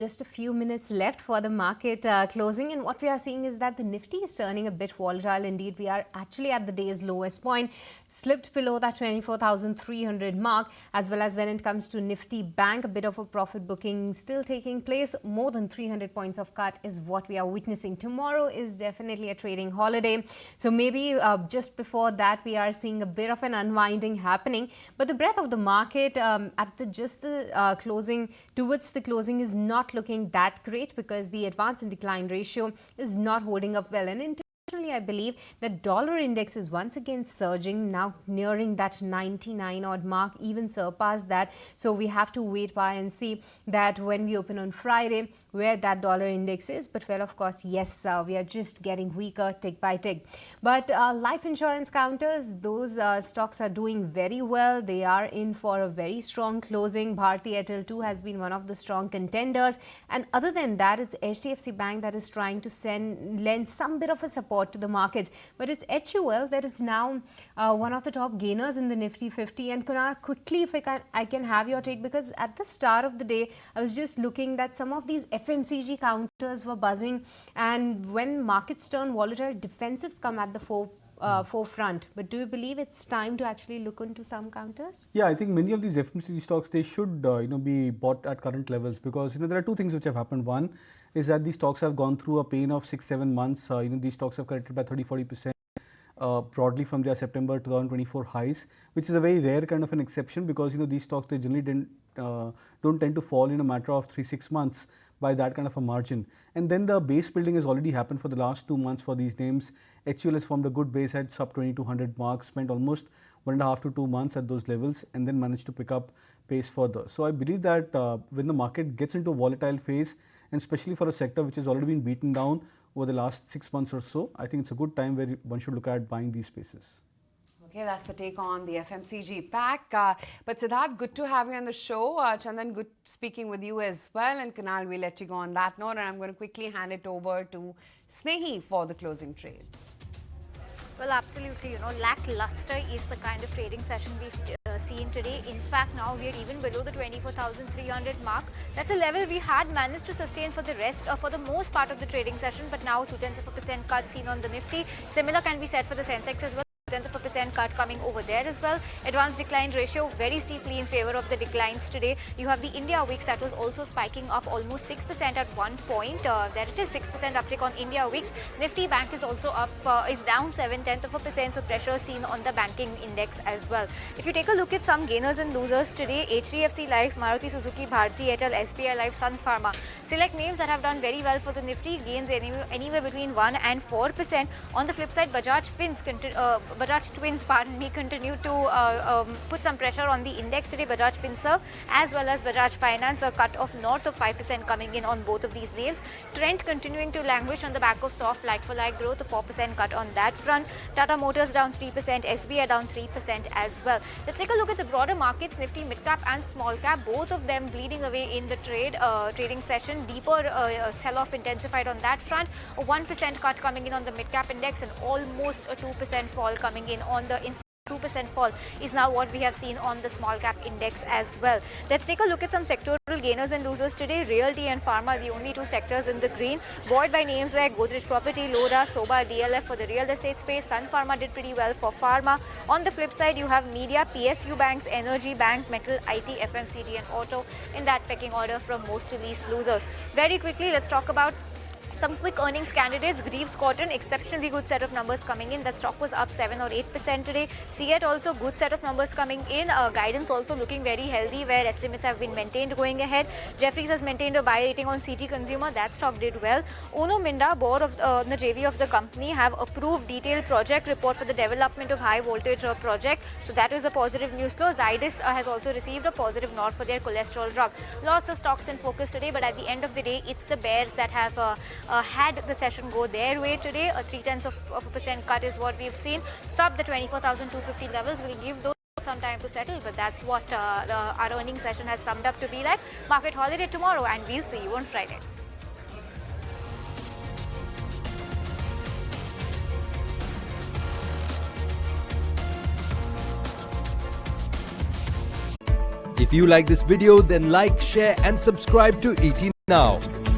Just a few minutes left for the market closing, and what we are seeing is that the Nifty is turning a bit volatile indeed. We are actually at the day's lowest point, slipped below that 24,300 mark, as well as when it comes to Nifty Bank, a bit of a profit booking still taking place. More than 300 points of cut is what we are witnessing. Tomorrow is definitely a trading holiday, so maybe just before that we are seeing a bit of an unwinding happening. But the breadth of the market at the closing, towards the closing, is not looking that great because the advance and decline ratio is not holding up well. And internationally, I believe that dollar index is once again surging, now nearing that 99 odd mark, even surpassed that. So we have to wait by and see that when we open on Friday where that dollar index is. But well, of course, yes, we are just getting weaker tick by tick. But life insurance counters, those stocks are doing very well. They are in for a very strong closing. Bharti Airtel too has been one of the strong contenders. And other than that, it's HDFC Bank that is trying to lend some bit of a support to the markets. But it's HUL that is now one of the top gainers in the Nifty 50. And Kunal, quickly, if I can have your take, because at the start of the day, I was just looking that some of these FMCG counters were buzzing, and when markets turn volatile, defensives come at the forefront. But do you believe it's time to actually look into some counters? Yeah, I think many of these FMCG stocks, they should be bought at current levels, because there are two things which have happened. One is that these stocks have gone through a pain of 6-7 months. These stocks have corrected by 30-40%. Broadly from their September 2024 highs, which is a very rare kind of an exception, because these stocks, they generally don't tend to fall in a matter of 3-6 months by that kind of a margin. And then the base building has already happened for the last 2 months for these names. HUL has formed a good base at sub 2200 marks, spent almost 1.5 to 2 months at those levels, and then managed to pick up pace further. So I believe that when the market gets into a volatile phase, and especially for a sector which has already been beaten down over the last 6 months or so, I think it's a good time where one should look at buying these spaces. Okay, that's the take on the FMCG pack. But Siddharth, good to have you on the show. Chandan, good speaking with you as well. And Kunal, we'll let you go on that note. And I'm going to quickly hand it over to Snehi for the closing trades. Well, absolutely. Lackluster is the kind of trading session we've seen today. In fact, now we are even below the 24,300 mark. That's a level we had managed to sustain for the rest, for the most part of the trading session. But now 0.2% cut seen on the Nifty. Similar can be said for the Sensex as well. 0.1% cut coming over there as well. Advanced decline ratio very steeply in favor of the declines today. You have the India Wix that was also spiking up almost 6% at one point. There it is, 6% uptick on India Wix. Nifty Bank is also up, is down 0.7%, so pressure seen on the banking index as well. If you take a look at some gainers and losers today, HDFC Life, Maruti Suzuki, Bharti Airtel, SBI Life, Sun Pharma. Select names that have done very well for the Nifty, gains anywhere between 1 and 4%. On the flip side, Bajaj Twins, continue to put some pressure on the index today. Bajaj Finserv as well as Bajaj Finance, a cut of north of 5% coming in on both of these names. Trent continuing to languish on the back of soft like-for-like growth, a 4% cut on that front. Tata Motors down 3%, SBI down 3% as well. Let's take a look at the broader markets. Nifty mid-cap and small-cap, both of them bleeding away in the trading session. Deeper sell-off intensified on that front. A 1% cut coming in on the mid-cap index and almost a 2% fall coming in on the 2% fall is now what we have seen on the small cap index as well. Let's take a look at some sectoral gainers and losers today. Realty and Pharma, the only two sectors in the green, buoyed by names like Godrej Property, Lodha, Soba, DLF for the real estate space. Sun Pharma did pretty well for Pharma. On the flip side, you have media, PSU banks, energy, bank, metal, IT, FMCG and auto in that pecking order from most to least losers. Very quickly, let's talk about some quick earnings candidates. Greaves Cotton, exceptionally good set of numbers coming in. That stock was up 7 or 8% today. Seat also good set of numbers coming in. Guidance also looking very healthy, where estimates have been maintained going ahead. Jefferies has maintained a buy rating on CG Consumer. That stock did well. Uno Minda, board of the JV of the company, have approved detailed project report for the development of high voltage project. So that is a positive news flow. Zydus has also received a positive nod for their cholesterol drug. Lots of stocks in focus today, but at the end of the day, it's the bears that have had the session go their way today. A 0.3% cut is what we've seen. Sub the 24,250 levels will give those some time to settle, but that's what our earnings session has summed up to be like. Market holiday tomorrow, and we'll see you on Friday. If you like this video, then like, share and subscribe to ET now.